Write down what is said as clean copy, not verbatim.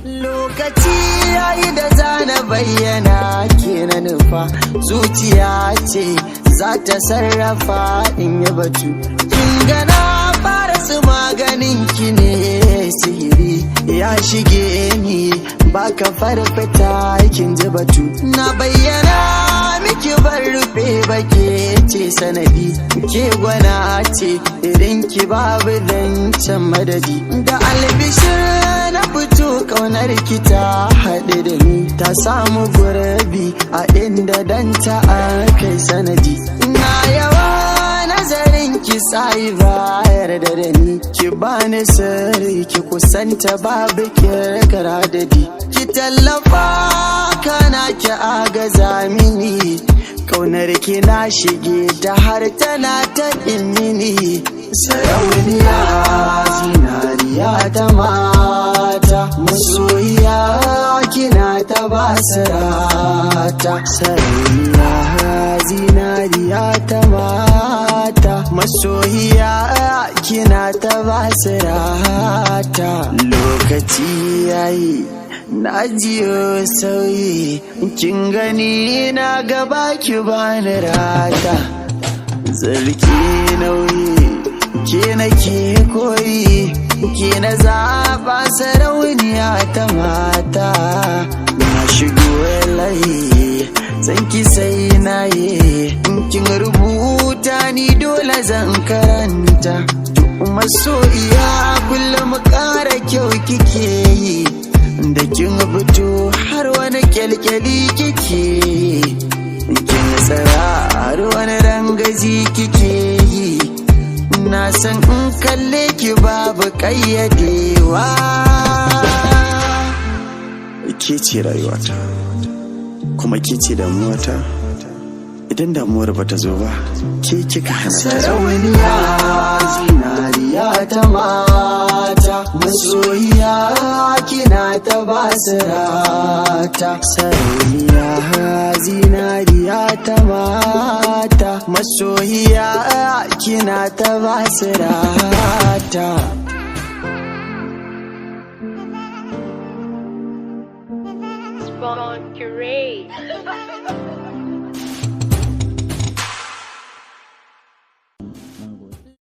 Lokaci yayi da zana bayyana ke na nufa, zuciya ce za ta sarrafa in yi batu. Kin gana fara su maganin ki ne, sihiri ya shige ni baka farfata kin ji batu. Na bayyana miki bar rufe bake ce sanadi, ke gwana ce irin ki babu zancen madadi. Da albishir na fito kaunar ki ta haɗe da ni, ta samu gurabi a inda danta akai sanadi. Na yawa nazarin ki sai bayar da ni, ki bani sirri ki kusanta babu kirkira dadi. Ki tallafa kana ki agaza mini, kaunar ki na shige ta har tana ta mini. Sarauniya zinariya ta mata, masoyiya kina ta basirata. Sarauniya zinariya ta mata, masoyiya kina ta basirata. Lokaci yayi na jiyo sauyi, kin gani na gaba ki bani rata. Zarki nauyi ke nake koyi, ke na zaba sarauniya ta mata. Na shigo layi zan ki sai na yi, kin rubuta ni dole zan karanta. Masoyiya kullum ƙara kyau kike yi, da kin fito har wani kyalkyali kike yi. Kin tsara har wani rangaji kike yi, na san in kalle ki babu ƙayyadewa. Ke ce rayuwata kuma ke ce damuwata, idan damuwar bata zo ba ke kika hana. Sarauniya zinariya ta mata, masoyiya kina ta basirata. Sarauniya zinariya ta mata, masoyiya kina ta basirata. Spawn Curate.